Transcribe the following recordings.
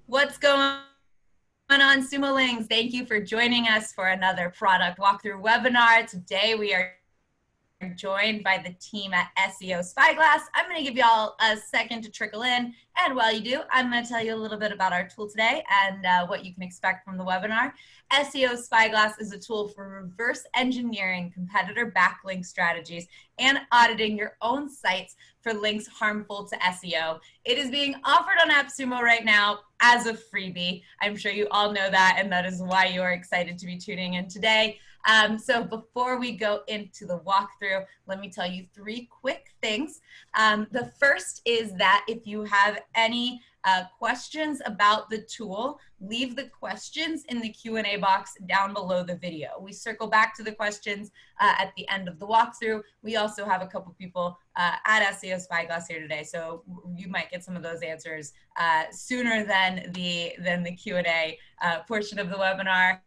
What's going on, Sumolings? Thank you for joining us for another product walkthrough webinar. Today we are joined by the team at SEO SpyGlass. I'm going to give y'all a second to trickle in. And while you do, I'm going to tell you a little bit about our tool today and what you can expect from the webinar. SEO SpyGlass is a tool for reverse engineering competitor backlink strategies and auditing your own sites for links harmful to SEO. It is being offered on AppSumo right now as a freebie. I'm sure you all know that, and that is why you are excited to be tuning in today. So before we go into the walkthrough, let me tell you three quick things. The first is that if you have any questions about the tool, leave the questions in the Q&A box down below the video. We circle back to the questions at the end of the walkthrough. We also have a couple people at SEO SpyGlass here today, so you might get some of those answers sooner than the Q&A portion of the webinar.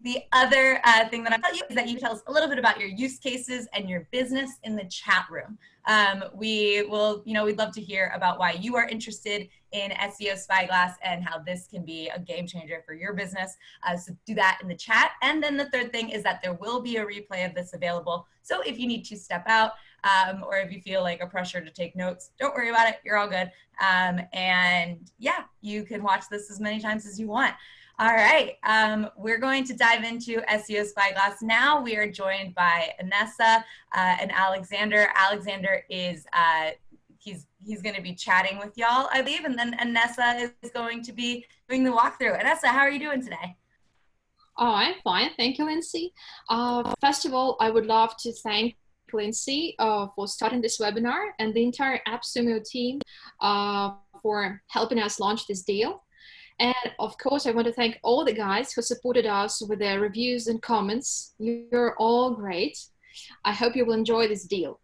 The other thing that I'll tell you is that you tell us a little bit about your use cases and your business in the chat room. We'd love to hear about why you are interested in SEO SpyGlass and how this can be a game changer for your business. So do that in the chat. And then the third thing is that there will be a replay of this available. So if you need to step out or if you feel like a pressure to take notes, don't worry about it. You're all good. And yeah, you can watch this as many times as you want. All right, we're going to dive into SEO SpyGlass now. We are joined by Anessa and Alexander. Alexander is, he's going to be chatting with y'all, I believe, and then Anessa is going to be doing the walkthrough. Anessa, how are you doing today? Oh, I'm fine. Thank you, Lindsay. First of all, I would love to thank Lindsay for starting this webinar and the entire AppSumo team for helping us launch this deal. And of course, I want to thank all the guys who supported us with their reviews and comments. You're all great. I hope you will enjoy this deal.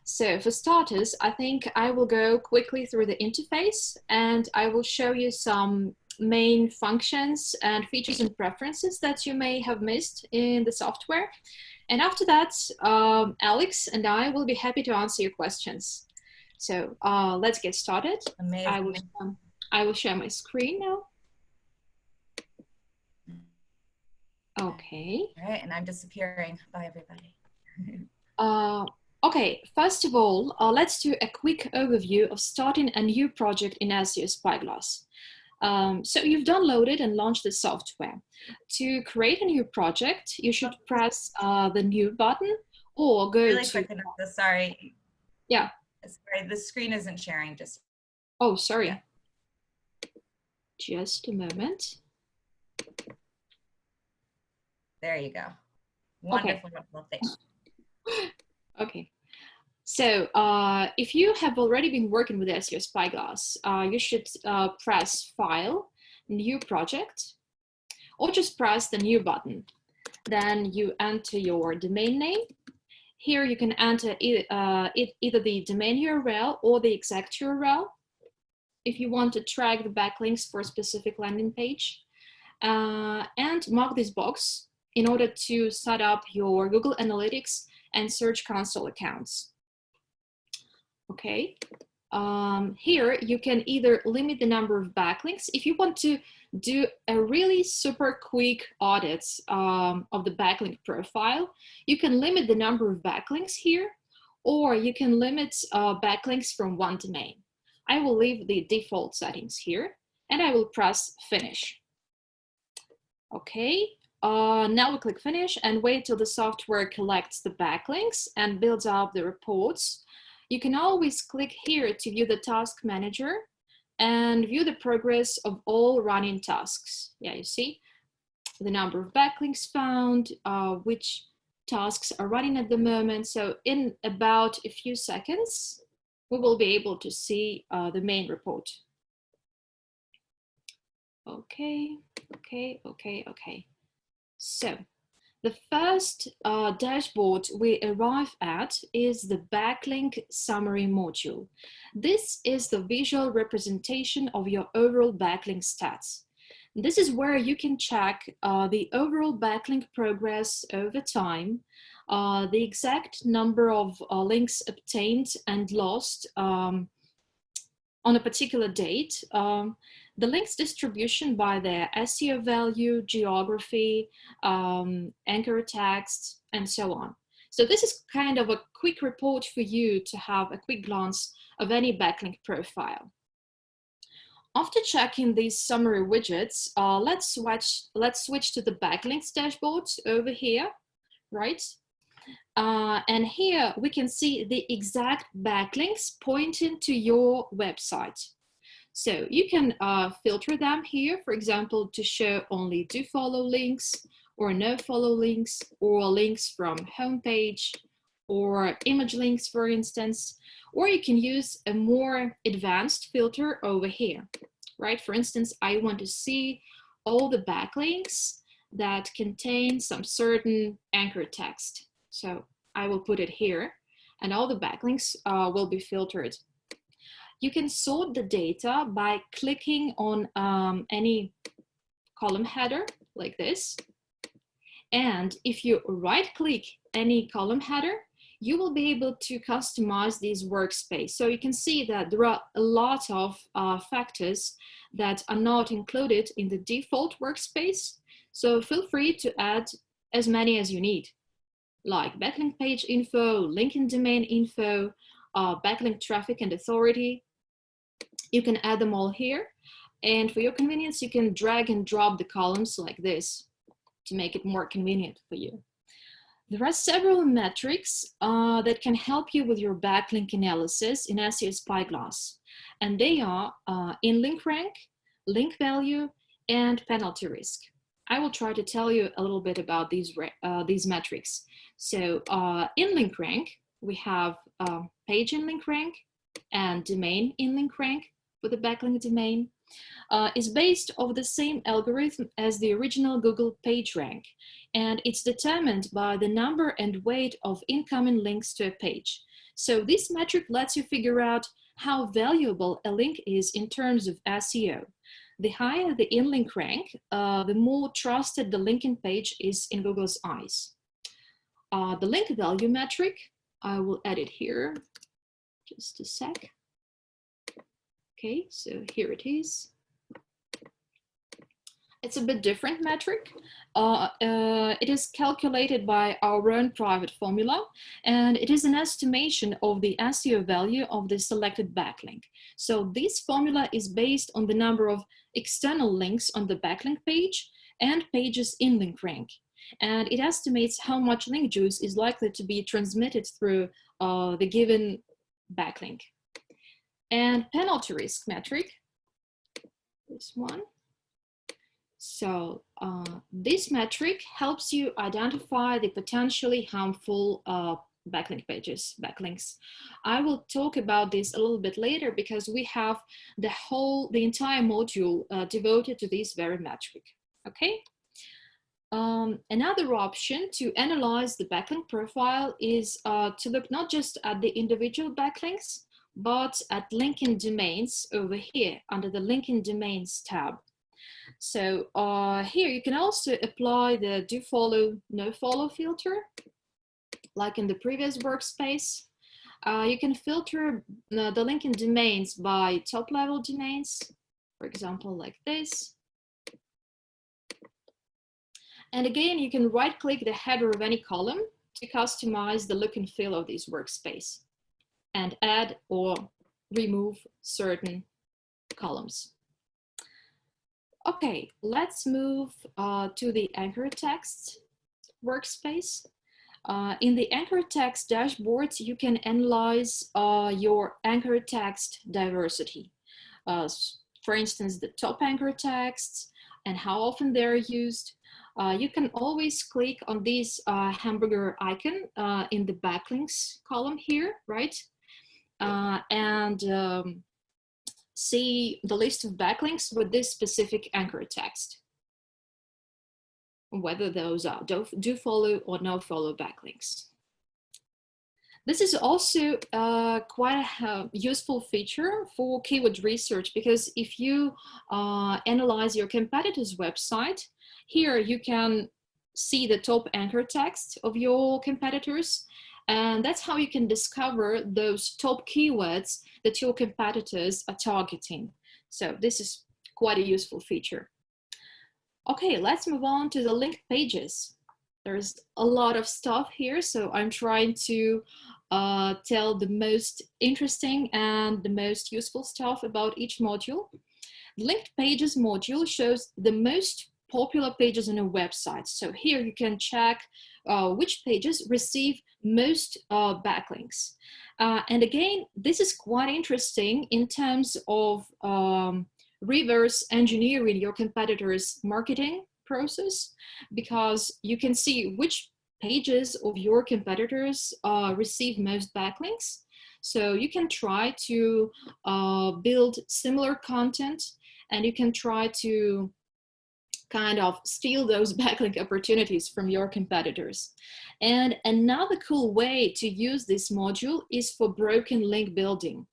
So for starters, I think I will go quickly through the interface and I will show you some main functions and features and preferences that you may have missed in the software. And after that, Alex and I will be happy to answer your questions. So let's get started. Amazing. I will share my screen now. Okay. All right, and I'm disappearing. Bye, everybody. Okay, first of all, let's do a quick overview of starting a new project in SEO SpyGlass. So you've downloaded and launched the software. To create a new project, you should press the new button or go really to... quick, sorry. Yeah. Sorry, the screen isn't sharing just... Oh, sorry. Yeah. Just a moment. There you go. Wonderful, okay. Wonderful. Thanks. Okay. So if you have already been working with SEO SpyGlass, you should press File, New Project, or just press the New button. Then you enter your domain name. Here you can enter either the domain URL or the exact URL if you want to track the backlinks for a specific landing page. And mark this box in order to set up your Google Analytics and Search Console accounts. Okay, here you can either limit the number of backlinks. If you want to do a really super quick audit of the backlink profile, you can limit the number of backlinks here, or you can limit backlinks from one domain. I will leave the default settings here, and I will press Finish. Okay, now we click Finish and wait till the software collects the backlinks and builds up the reports. You can always click here to view the task manager and view the progress of all running tasks. Yeah, you see the number of backlinks found, which tasks are running at the moment. So in about a few seconds, we will be able to see the main report. Okay. So the first dashboard we arrive at is the Backlink Summary module. This is the visual representation of your overall backlink stats. This is where you can check the overall backlink progress over time, the exact number of links obtained and lost on a particular date, the link's distribution by their SEO value, geography, anchor text, and so on. So this is kind of a quick report for you to have a quick glance of any backlink profile. After checking these summary widgets, let's switch to the backlinks dashboard over here, right? And here we can see the exact backlinks pointing to your website. So you can filter them here, for example, to show only do follow links or no follow links, or links from homepage or image links, for instance, or you can use a more advanced filter over here, right? For instance, I want to see all the backlinks that contain some certain anchor text. So I will put it here, and all the backlinks will be filtered. You can sort the data by clicking on any column header like this. And if you right-click any column header, you will be able to customize this workspace. So you can see that there are a lot of factors that are not included in the default workspace. So feel free to add as many as you need, like backlink page info, link and domain info, backlink traffic and authority. You can add them all here. And for your convenience, you can drag and drop the columns like this to make it more convenient for you. There are several metrics that can help you with your backlink analysis in SEO SpyGlass. And they are in-link rank, link value, and penalty risk. I will try to tell you a little bit about these metrics. So in-link rank, we have page in-link rank and domain in-link rank for the backlink domain. Is based on the same algorithm as the original Google PageRank, and it's determined by the number and weight of incoming links to a page. So this metric lets you figure out how valuable a link is in terms of SEO. The higher the in-link rank, the more trusted the linking page is in Google's eyes. The link value metric, I will add it here, just a sec. Okay, so here it is. It's a bit different metric. It is calculated by our own private formula, and it is an estimation of the SEO value of the selected backlink. So this formula is based on the number of external links on the backlink page and pages in link rank. And it estimates how much link juice is likely to be transmitted through the given backlink. And penalty risk metric, this one. So this metric helps you identify the potentially harmful backlink pages, backlinks. I will talk about this a little bit later because we have the entire module devoted to this very metric, okay? Another option to analyze the backlink profile is to look not just at the individual backlinks, but at linking domains over here under the linking domains tab. So here you can also apply the do follow, no follow filter, like in the previous workspace. You can filter the linking domains by top level domains, for example, like this. And again, you can right click the header of any column to customize the look and feel of this workspace and add or remove certain columns. Okay, let's move to the anchor text workspace. In the anchor text dashboard, you can analyze your anchor text diversity. For instance, the top anchor texts and how often they're used. You can always click on this hamburger icon in the backlinks column here, right? And see the list of backlinks with this specific anchor text, whether those are do follow or no follow backlinks. This is also quite a useful feature for keyword research, because if you analyze your competitor's website, here you can see the top anchor text of your competitors, And that's how you can discover those top keywords that your competitors are targeting. So this is quite a useful feature. Okay, let's move on to the linked pages. There's a lot of stuff here, so I'm trying to tell the most interesting and the most useful stuff about each module. The linked pages module shows the most popular pages on a website. So here you can check which pages receive most backlinks. And again, this is quite interesting in terms of reverse engineering your competitors' marketing process, because you can see which pages of your competitors receive most backlinks. So you can try to build similar content, and you can try to kind of steal those backlink opportunities from your competitors. And another cool way to use this module is for broken link building.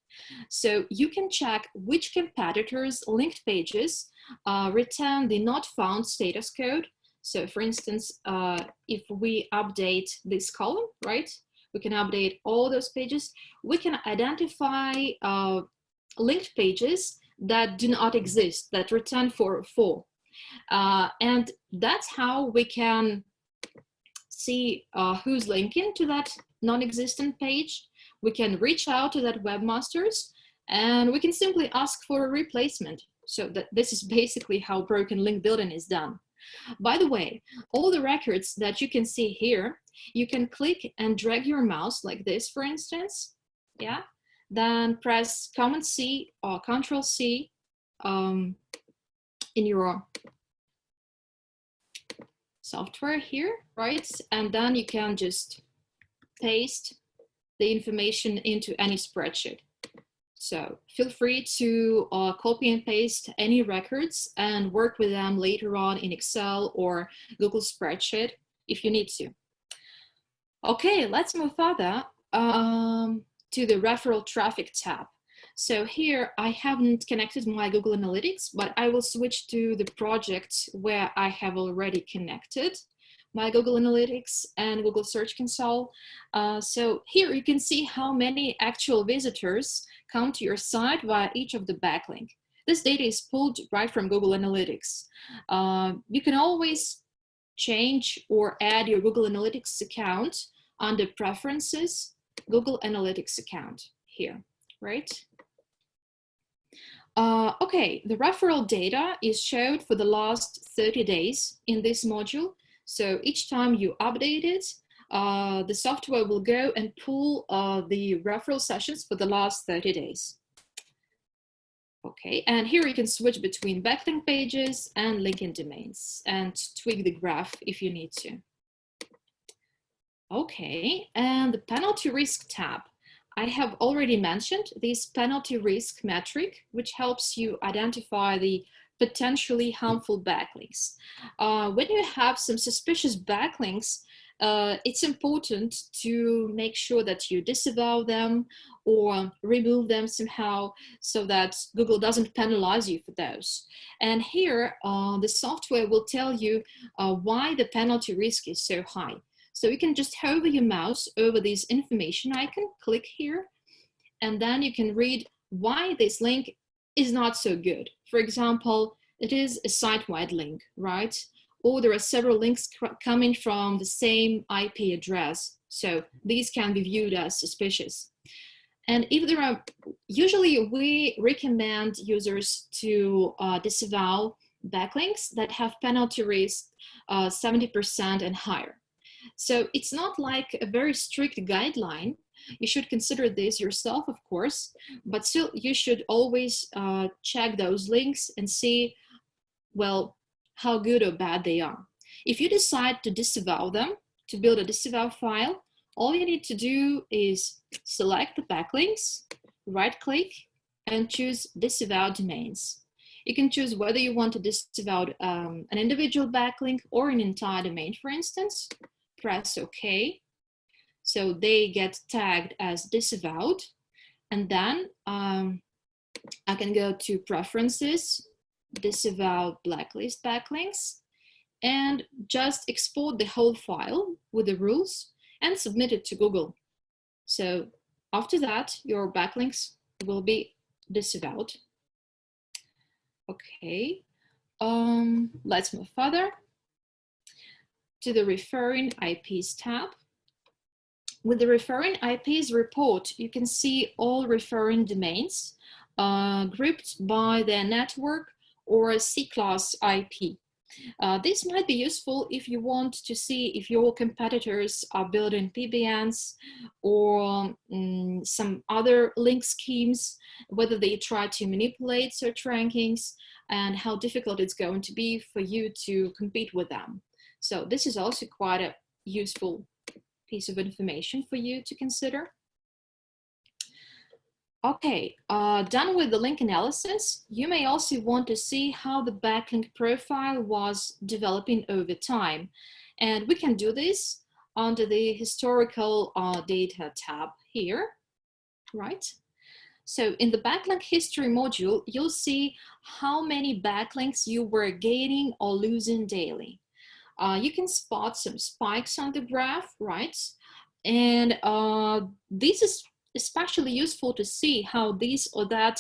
So you can check which competitors' linked pages return the not found status code. So for instance, if we update this column, right, we can update all those pages. We can identify linked pages that do not exist, that return 404. And that's how we can see who's linking to that non-existent page. We can reach out to that webmasters, and we can simply ask for a replacement. So this is basically how broken link building is done. By the way, all the records that you can see here, you can click and drag your mouse like this, for instance. Yeah. Then press Command C or Control C in your software here, right? And then you can just paste the information into any spreadsheet. So feel free to copy and paste any records and work with them later on in Excel or Google Spreadsheet if you need to. Okay, let's move further to the Referral Traffic tab. So here I haven't connected my Google Analytics, but I will switch to the project where I have already connected my Google Analytics and Google Search Console. So here you can see how many actual visitors come to your site via each of the backlink. This data is pulled right from Google Analytics. You can always change or add your Google Analytics account under Preferences, Google Analytics account here, right? Okay, the referral data is showed for the last 30 days in this module. So each time you update it, the software will go and pull the referral sessions for the last 30 days. Okay, and here you can switch between backlink pages and linking domains and tweak the graph if you need to. Okay, and the penalty risk tab. I have already mentioned this penalty risk metric, which helps you identify the potentially harmful backlinks. When you have some suspicious backlinks, it's important to make sure that you disavow them or remove them somehow so that Google doesn't penalize you for those. And here, the software will tell you why the penalty risk is so high. So you can just hover your mouse over this information icon, click here, and then you can read why this link is not so good. For example, it is a site-wide link, right? Or there are several links coming from the same IP address. So these can be viewed as suspicious. And if there are, usually we recommend users to disavow backlinks that have penalty risk 70% and higher. So it's not like a very strict guideline. You should consider this yourself, of course, but still you should always check those links and see, well, how good or bad they are. If you decide to disavow them, to build a disavow file, all you need to do is select the backlinks, right-click, and choose disavow domains. You can choose whether you want to disavow an individual backlink or an entire domain, for instance. Press OK. So they get tagged as disavowed. And then I can go to Preferences, Disavow Blacklist Backlinks, and just export the whole file with the rules and submit it to Google. So after that, your backlinks will be disavowed. Okay, let's move further to the Referring IPs tab. With the Referring IPs report, you can see all referring domains grouped by their network or C-class IP. This might be useful if you want to see if your competitors are building PBNs or some other link schemes, whether they try to manipulate search rankings, and how difficult it's going to be for you to compete with them. So this is also quite a useful piece of information for you to consider. Okay, done with the link analysis, you may also want to see how the backlink profile was developing over time. And we can do this under the historical data tab here, right? So in the backlink history module, you'll see how many backlinks you were gaining or losing daily. You can spot some spikes on the graph, right? And this is especially useful to see how this or that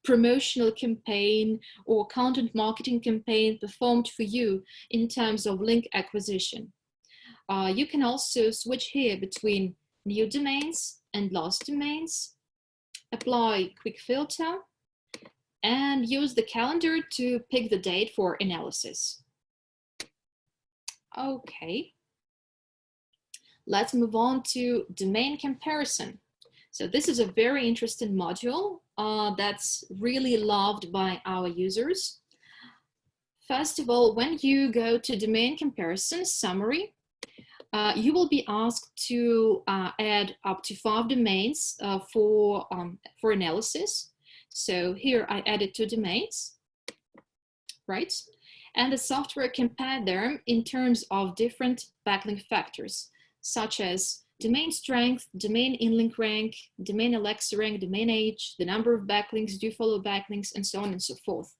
promotional campaign or content marketing campaign performed for you in terms of link acquisition. You can also switch here between new domains and lost domains, apply quick filter, and use the calendar to pick the date for analysis. Okay, let's move on to domain comparison. So this is a very interesting module that's really loved by our users. First of all, when you go to domain comparison summary, you will be asked to add up to 5 domains for analysis. So here I added 2 domains, right? And the software compared them in terms of different backlink factors, such as domain strength, domain in-link rank, domain Alexa rank, domain age, the number of backlinks, do follow backlinks, and so on and so forth.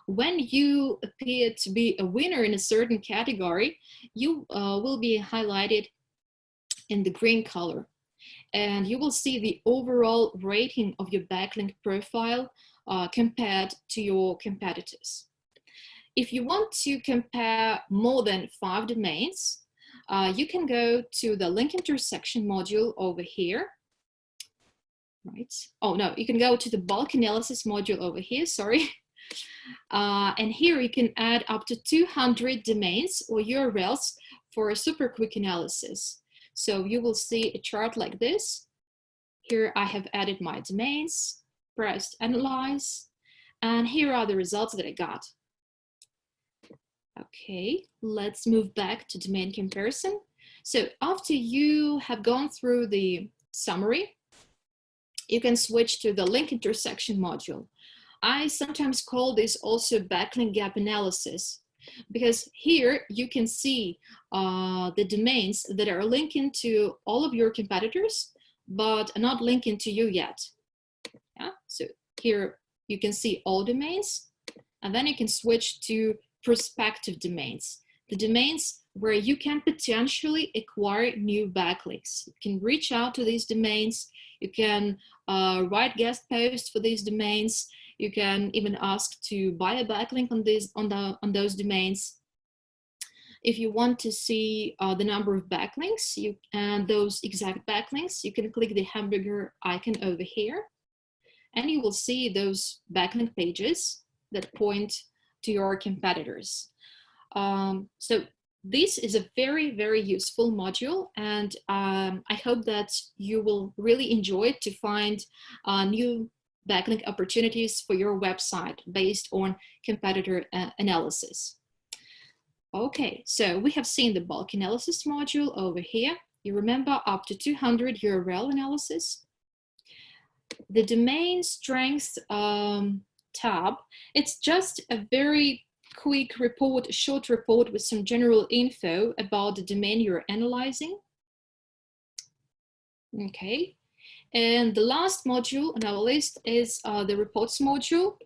When you appear to be a winner in a certain category, you will be highlighted in the green color. And you will see the overall rating of your backlink profile compared to your competitors. If you want to compare more than 5 domains, you can go to the link intersection module over here, right? Oh no, you can go to the bulk analysis module over here, sorry. And here you can add up to 200 domains or URLs for a super quick analysis. So you will see a chart like this. Here I have added my domains, pressed analyze, and here are the results that I got. Okay, let's move back to domain comparison. So after you have gone through the summary, you can switch to the link intersection module. I sometimes call this also backlink gap analysis, because here you can see the domains that are linking to all of your competitors, but are not linking to you yet. Yeah? So here you can see all domains, and then you can switch to prospective domains, the domains where you can potentially acquire new backlinks. You can reach out to these domains, you can write guest posts for these domains, you can even ask to buy a backlink on those domains. If you want to see the number of backlinks and those exact backlinks, you can click the hamburger icon over here, and you will see those backlink pages that point to your competitors. So this is a very, very useful module, and I hope that you will really enjoy it to find new backlink opportunities for your website based on competitor analysis. Okay, so we have seen the bulk analysis module over here. You remember up to 200 URL analysis. The domain strength tab, it's just a very quick report, a short report with some general info about the domain you're analyzing. Okay, and the last module on our list is the reports module.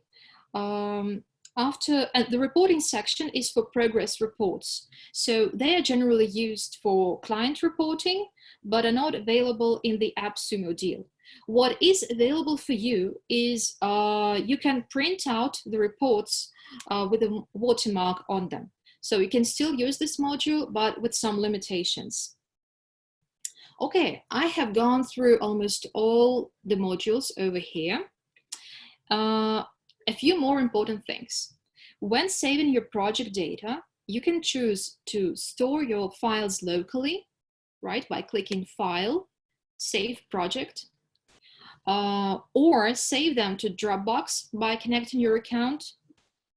The reporting section is for progress reports. So they are generally used for client reporting, but are not available in the AppSumo deal. What is available for you is you can print out the reports with a watermark on them. So you can still use this module, but with some limitations. Okay, I have gone through almost all the modules over here. A few more important things. When saving your project data, you can choose to store your files locally, right, by clicking File, Save Project, or save them to Dropbox by connecting your account,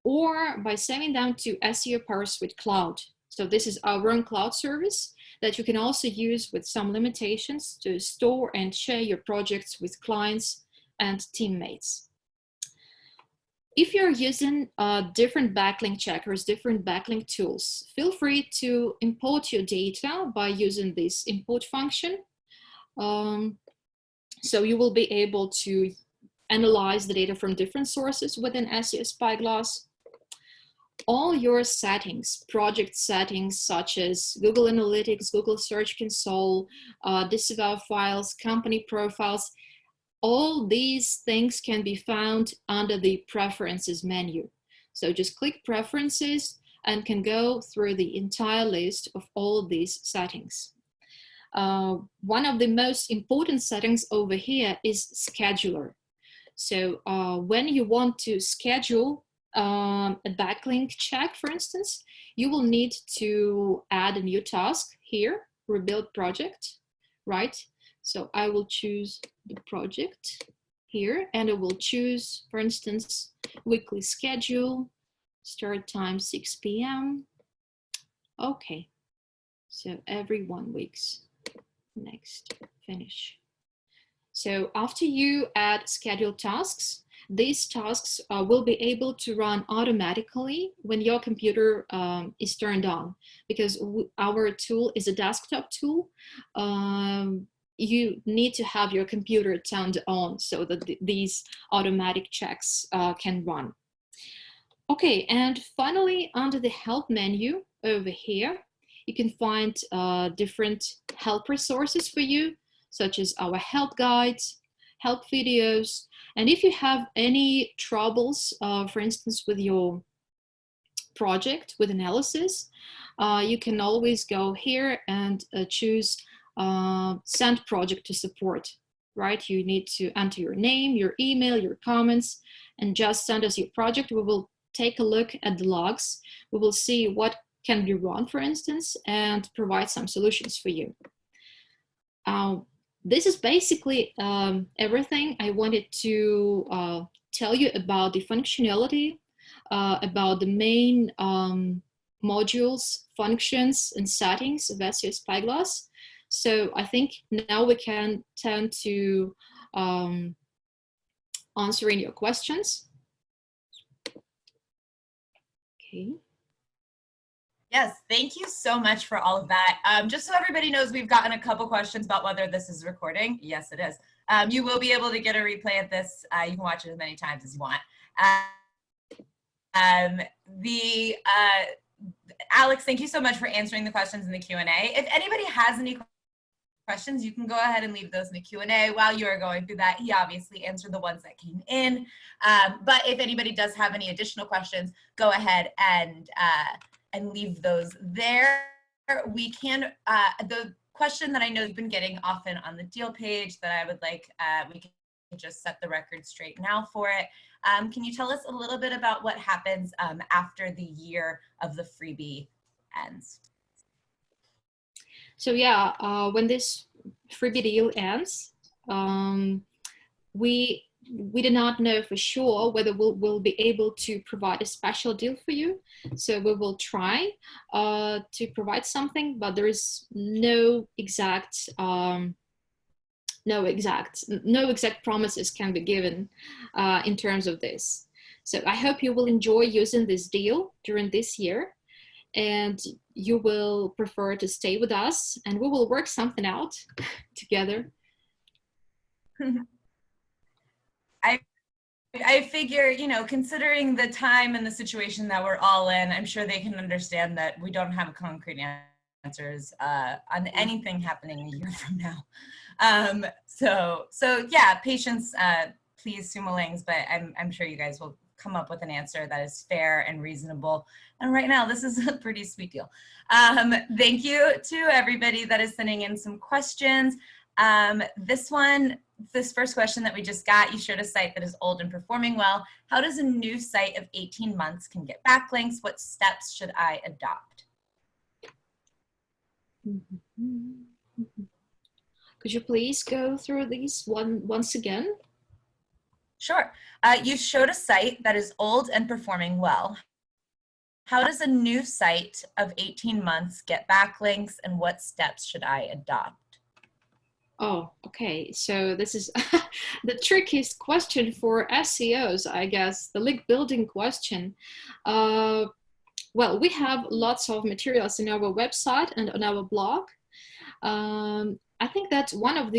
or by saving them to SEO PowerSuite Cloud. So this is our own cloud service that you can also use with some limitations to store and share your projects with clients and teammates. If you're using different backlink checkers, different backlink tools, feel free to import your data by using this import function. So you will be able to analyze the data from different sources within SEO SpyGlass. All your settings, project settings, such as Google Analytics, Google Search Console, disavow files, company profiles, all these things can be found under the Preferences menu. So just click Preferences and can go through the entire list of all these settings. One of the most important settings over here is Scheduler. So when you want to schedule a backlink check, for instance, you will need to add a new task here, Rebuild Project, right? So I will choose the project here, and I will choose, for instance, weekly schedule, start time 6 p.m. Okay, so every 1 week. Next, finish. So after you add scheduled tasks, these tasks will be able to run automatically when your computer is turned on, because our tool is a desktop tool. You need to have your computer turned on so that these automatic checks can run. Okay, and finally, under the help menu over here, you can find different help resources for you, such as our help guides, help videos. And if you have any troubles, for instance, with your project, with analysis, you can always go here and choose send project to support, right? You need to enter your name, your email, your comments, and just send us your project. We will take a look at the logs. We will see what can be run, for instance, and provide some solutions for you. This is basically everything I wanted to tell you about the functionality, about the main modules, functions, and settings of SEO SpyGlass. So I think now we can turn to answering your questions. Okay. Yes, thank you so much for all of that. Just so everybody knows, we've gotten a couple questions about whether this is recording. Yes, it is. You will be able to get a replay of this. You can watch it as many times as you want. Alex, thank you so much for answering the questions in the Q&A. If anybody has any questions, you can go ahead and leave those in the Q&A. While you are going through that, he obviously answered the ones that came in. But if anybody does have any additional questions, go ahead and leave those there. We can, the question that I know you've been getting often on the deal page that I would like, we can just set the record straight now for it. Can you tell us a little bit about what happens after the year of the freebie ends? So yeah, when this freebie deal ends, we do not know for sure whether we'll be able to provide a special deal for you. So we will try to provide something, but there is no exact promises can be given in terms of this. So I hope you will enjoy using this deal during this year, and you will prefer to stay with us, and we will work something out together. I figure, you know, considering the time and the situation that we're all in, I'm sure they can understand that we don't have a concrete answers on anything happening a year from now. So yeah, patience, please, Sumolings, but I'm sure you guys will come up with an answer that is fair and reasonable. And right now, this is a pretty sweet deal. Thank you to everybody that is sending in some questions. This first question that we just got, you showed a site that is old and performing well. How does a new site of 18 months can get backlinks? What steps should I adopt? Could you please go through these once again? Sure. You showed a site that is old and performing well. How does a new site of 18 months get backlinks, and what steps should I adopt? Oh, okay. So this is the trickiest question for SEOs, I guess, the link building question. Well, we have lots of materials in our website and on our blog. I think that one of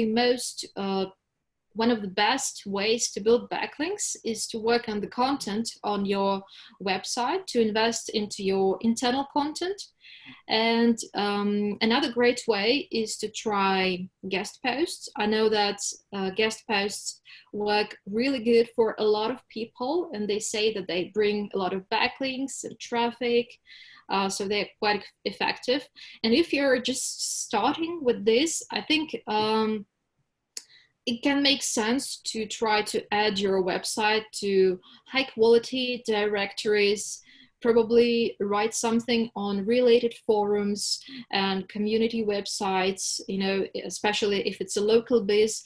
the best ways to build backlinks is to work on the content on your website, to invest into your internal content. And another great way is to try guest posts. I know that guest posts work really good for a lot of people, and they say that they bring a lot of backlinks and traffic. So they're quite effective. And if you're just starting with this, I think it can make sense to try to add your website to high quality directories, probably write something on related forums and community websites, you know, especially if it's a local biz,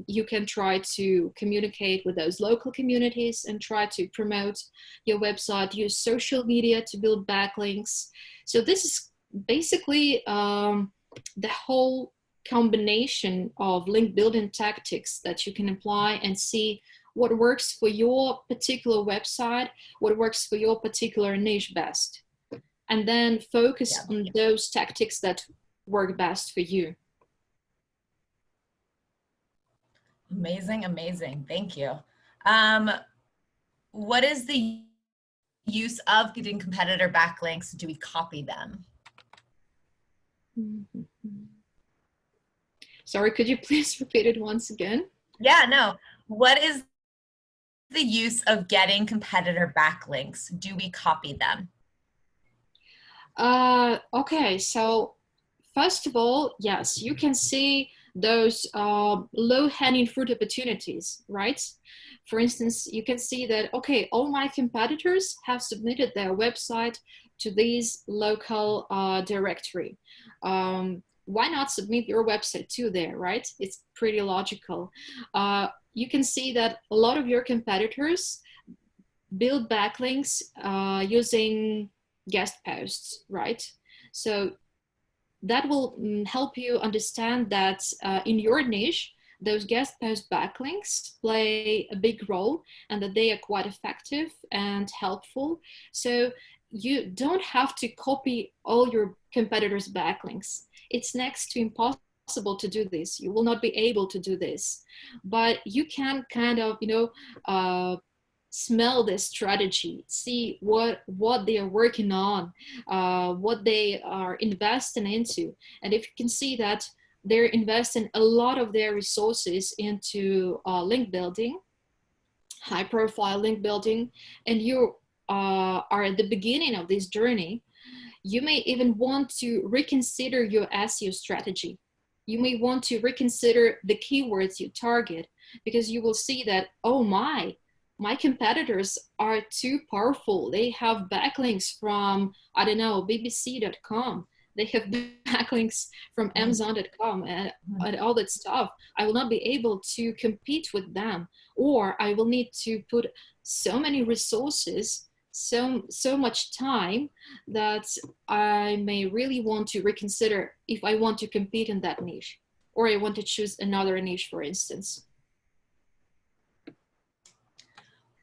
you can try to communicate with those local communities and try to promote your website, use social media to build backlinks. So this is basically the whole combination of link building tactics that you can apply and see what works for your particular website, what works for your particular niche best, and then focus on those tactics that work best for you. Amazing, amazing. Thank you. What is the use of getting competitor backlinks? Do we copy them? Sorry, could you please repeat it once again? Yeah, no. What is the use of getting competitor backlinks? Do we copy them? Okay, so first of all, yes, you can see those low-hanging fruit opportunities, right? For instance, you can see that, okay, all my competitors have submitted their website to this local directory. Why not submit your website to there, right? It's pretty logical. You can see that a lot of your competitors build backlinks using guest posts, right? So that will help you understand that in your niche, those guest post backlinks play a big role and that they are quite effective and helpful. So you don't have to copy all your competitors' backlinks. It's next to impossible to do this. You will not be able to do this, but you can kind of, smell this strategy, see what they are working on, what they are investing into. And if you can see that they're investing a lot of their resources into link building, high profile link building, and you are at the beginning of this journey, you may even want to reconsider your SEO strategy. You may want to reconsider the keywords you target, because you will see that, oh my competitors are too powerful. They have backlinks from, I don't know, bbc.com. They have backlinks from amazon.com and all that stuff. I will not be able to compete with them, or I will need to put so many resources, so much time, that I may really want to reconsider if I want to compete in that niche, or I want to choose another niche, for instance.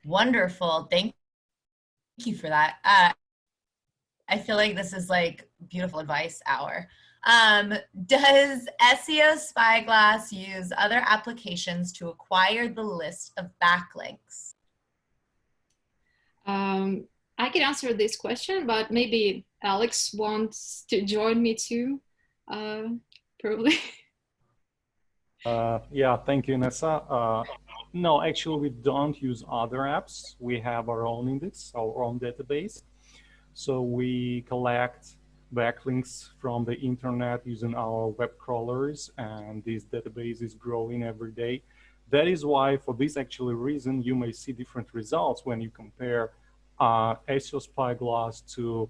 Wonderful. Thank you for that. I feel like this is like beautiful advice hour. Does SEO SpyGlass use other applications to acquire the list of backlinks? I can answer this question, but maybe Alex wants to join me too, probably. Yeah, thank you, Nessa. No, actually, we don't use other apps. We have our own index, our own database. So we collect backlinks from the internet using our web crawlers, and this database is growing every day. That is why, for this actually reason, you may see different results when you compare SEO SpyGlass to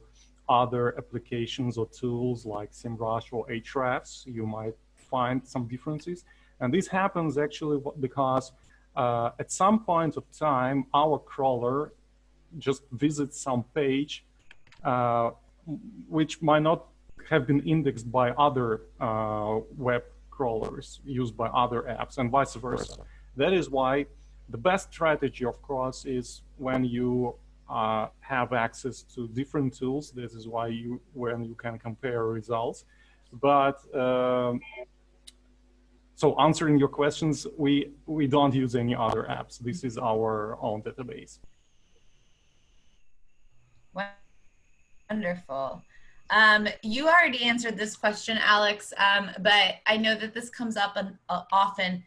other applications or tools like SEMrush or Ahrefs. You might find some differences. And this happens actually because at some point of time, our crawler just visits some page which might not have been indexed by other web crawlers used by other apps, and vice versa. That is why the best strategy, of course, is when you have access to different tools. This is why when you can compare results. But so answering your questions, we don't use any other apps. This is our own database. Wonderful. You already answered this question, Alex, but I know that this comes up often.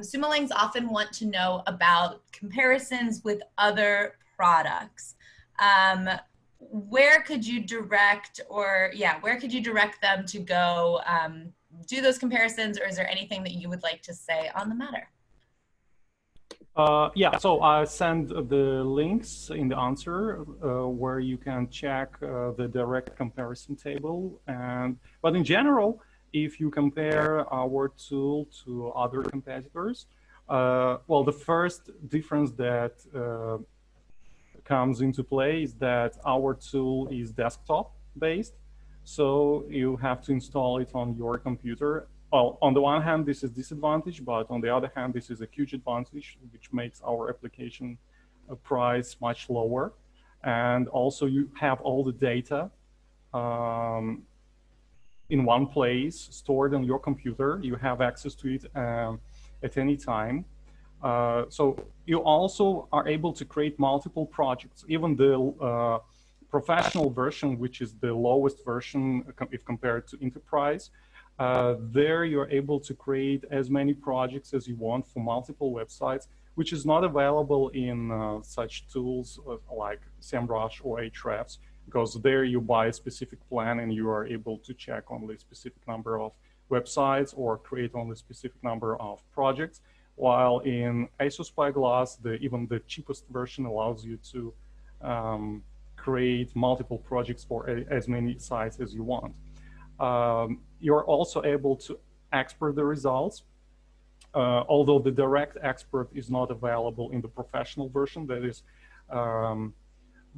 Sumo often want to know about comparisons with other products. Where could you direct, where could you direct them to go do those comparisons, or is there anything that you would like to say on the matter? Yeah, so I send the links in the answer where you can check the direct comparison table. But in general, if you compare our tool to other competitors, well, the first difference that comes into play is that our tool is desktop based. So you have to install it on your computer. Well, on the one hand, this is disadvantage, but on the other hand, this is a huge advantage, which makes our application price much lower. And also you have all the data in one place stored on your computer. You have access to it at any time. So you also are able to create multiple projects. Even the professional version, which is the lowest version if compared to enterprise, there you're able to create as many projects as you want for multiple websites, which is not available in such tools like SEMrush or Ahrefs, because there you buy a specific plan and you are able to check only a specific number of websites or create only a specific number of projects. While in SEO SpyGlass, even the cheapest version allows you to create multiple projects for as many sites as you want. You're also able to export the results, although the direct export is not available in the professional version that is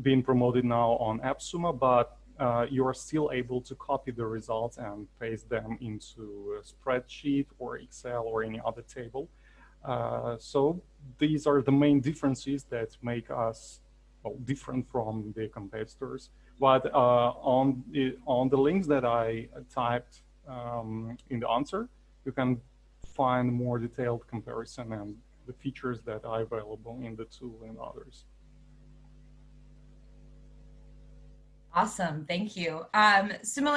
being promoted now on AppSumo, but you are still able to copy the results and paste them into a spreadsheet or Excel or any other table. So these are the main differences that make us different from the competitors. But on the links that I typed in the answer, you can find more detailed comparison and the features that are available in the tool and others. Awesome, thank you. Sumo,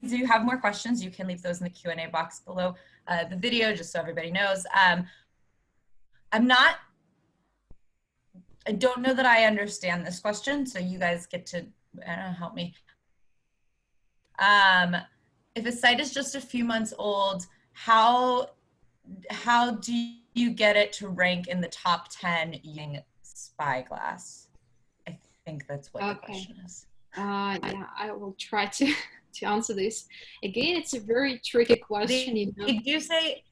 do you have more questions? You can leave those in the Q&A box below the video, just so everybody knows. I don't know that I understand this question, so you guys get to help me. If a site is just a few months old, how do you get it to rank in the top 10 using SpyGlass? I think that's what the question is. Yeah, I will try to answer this. Again, it's a very tricky question. Did you say?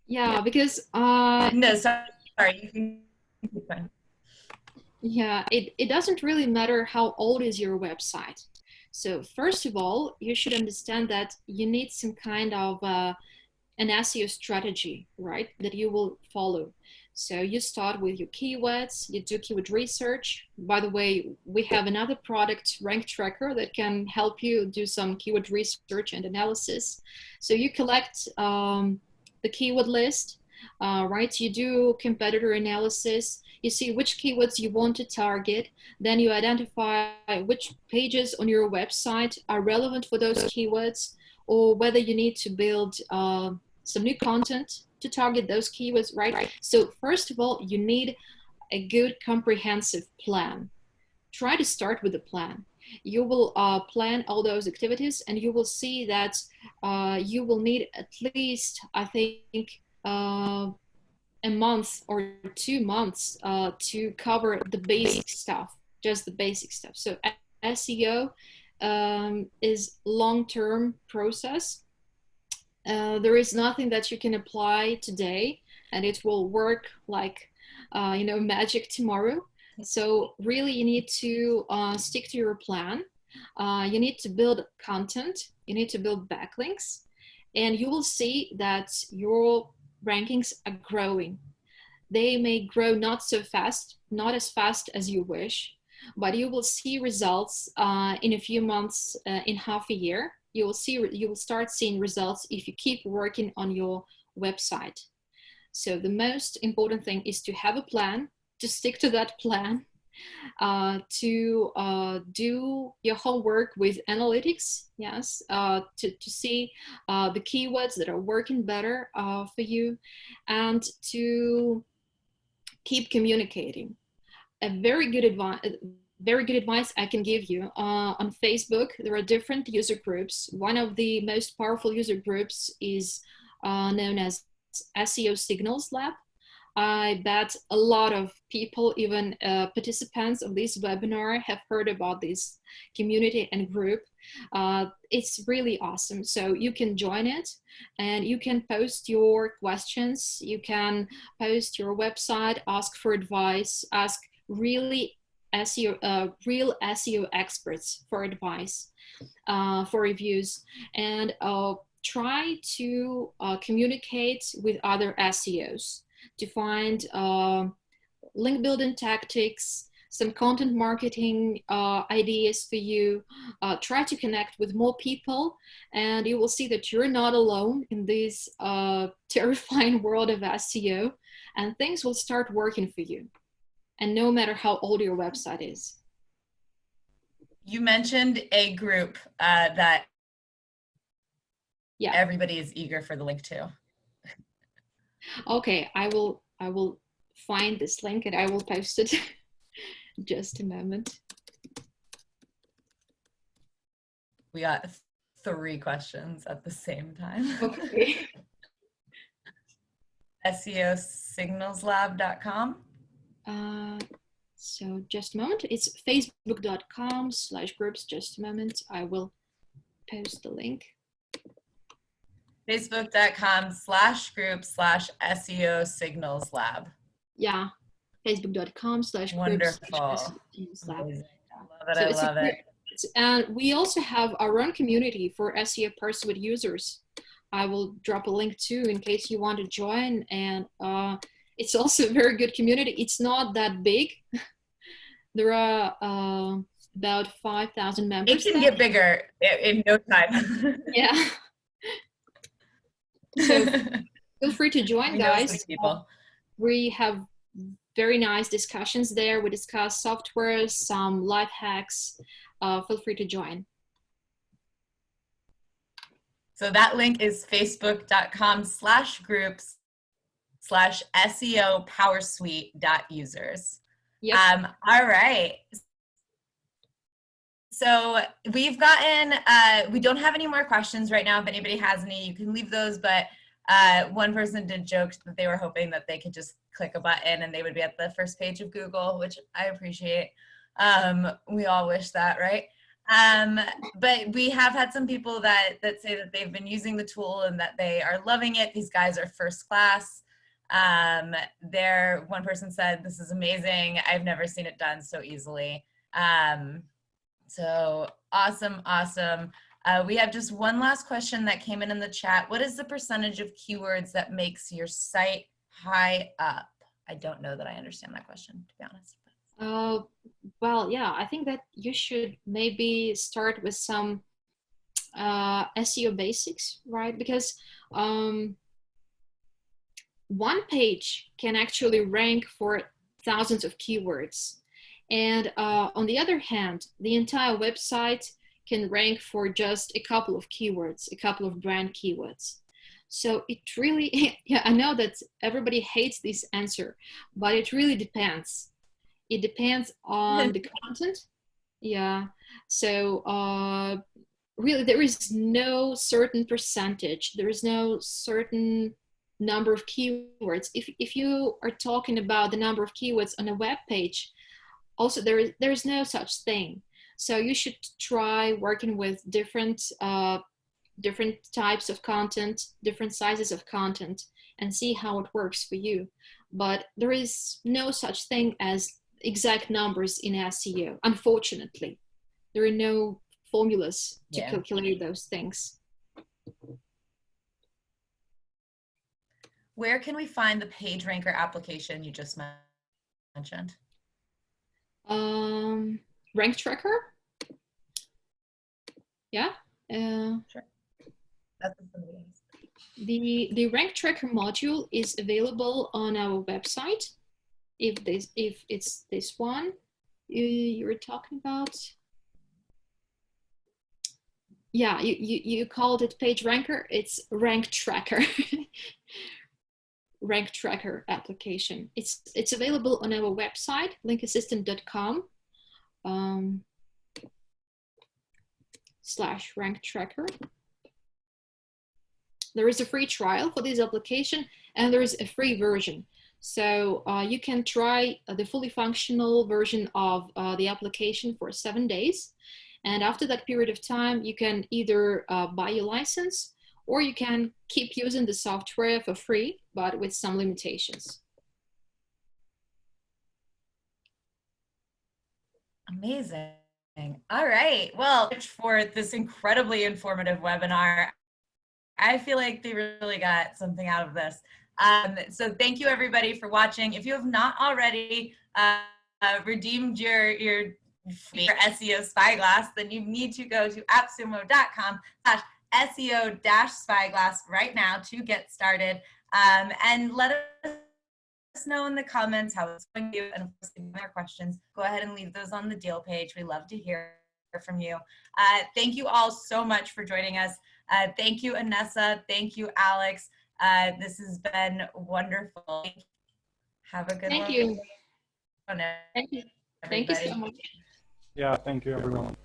Yeah, because no, sorry, you can. Yeah, it doesn't really matter how old is your website. So first of all, you should understand that you need some kind of an SEO strategy, right, that you will follow. So you start with your keywords, you do keyword research. By the way, we have another product, Rank Tracker, that can help you do some keyword research and analysis. So you collect the keyword list. right? You do competitor analysis, you see which keywords you want to target, then you identify which pages on your website are relevant for those keywords, or whether you need to build some new content to target those keywords, right? So first of all, you need a good comprehensive plan. Try to start with a plan. You will plan all those activities, and you will see that you will need at least, I think, a month or 2 months to cover the basic stuff, just the basic stuff. So SEO is long-term process. There is nothing that you can apply today and it will work like magic tomorrow. So really you need to stick to your plan. You need to build content, you need to build backlinks, and you will see that your rankings are growing. They may grow not so fast, not as fast as you wish, but you will see results in a few months, in half a year. You will start seeing results if you keep working on your website. So the most important thing is to have a plan, to stick to that plan, to do your homework with analytics, yes, to see the keywords that are working better for you, and to keep communicating. A very good advice I can give you, on Facebook, there are different user groups. One of the most powerful user groups is known as SEO Signals Lab. I bet a lot of people, even participants of this webinar, have heard about this community and group. It's really awesome. So you can join it and you can post your questions. You can post your website, ask for advice, ask real SEO experts for advice, for reviews, and try to communicate with other SEOs to find link building tactics, some content marketing ideas for you. Try to connect with more people, and you will see that you're not alone in this terrifying world of SEO, and things will start working for you. And no matter how old your website is. You mentioned a group that everybody is eager for the link to. Okay, I will find this link and I will post it. Just a moment. We got 3 questions at the same time. Okay. SEOsignalslab.com. So just a moment. It's facebook.com/groups. Just a moment. I will post the link. Facebook.com/group/SEO Signals Lab. Yeah. Facebook.com/groups. Wonderful. Lab. I love it. And we also have our own community for SEO Pursuit users. I will drop a link too in case you want to join. And it's also a very good community. It's not that big. There are about 5,000 members. It can get bigger in no time. Yeah. So feel free to join, guys. We have very nice discussions there. We discuss software, some life hacks. Feel free to join. So that link is facebook.com/groups/SEO PowerSuite.users. Yep. All right. So we've gotten, we don't have any more questions right now. If anybody has any, you can leave those. But one person did joke that they were hoping that they could just click a button and they would be at the first page of Google, which I appreciate. We all wish that, right? But we have had some people that say that they've been using the tool and that they are loving it. These guys are first class. One person said, "This is amazing. I've never seen it done so easily." So awesome, awesome. We have just one last question that came in the chat. What is the percentage of keywords that makes your site high up? I don't know that I understand that question, to be honest. Well, yeah, I think that you should maybe start with some SEO basics, right? Because one page can actually rank for thousands of keywords. And on the other hand, the entire website can rank for just a couple of keywords, a couple of brand keywords. So it really, yeah, I know that everybody hates this answer, but it really depends. It depends on the content. Yeah. So really, there is no certain percentage. There is no certain number of keywords. If you are talking about the number of keywords on a web page, also there is no such thing. So you should try working with different types of content, different sizes of content, and see how it works for you. But there is no such thing as exact numbers in SEO. Unfortunately, there are no formulas to calculate those things. Where can we find the PageRanker application you just mentioned? Rank Tracker. Yeah. Sure. That's somebody else. The Rank Tracker module is available on our website. If it's this one you're talking about. Yeah, you called it PageRanker. It's Rank Tracker. Rank Tracker application. It's available on our website, linkassistant.com /rank tracker. There is a free trial for this application, and there is a free version. So you can try the fully functional version of the application for 7 days. And after that period of time, you can either buy your license, or you can keep using the software for free, but with some limitations. Amazing. All right. Well, for this incredibly informative webinar, I feel like they really got something out of this. So thank you everybody for watching. If you have not already redeemed your SEO SpyGlass, then you need to go to appsumo.com/SEO-SpyGlass right now to get started. And let us know in the comments how it's going to you, and of course, if you have questions, go ahead and leave those on the deal page. We love to hear from you. Thank you all so much for joining us. Thank you, Anessa. Thank you, Alex. This has been wonderful. Have a good one. Thank you. Thank you. Thank you so much. Yeah, thank you, everyone.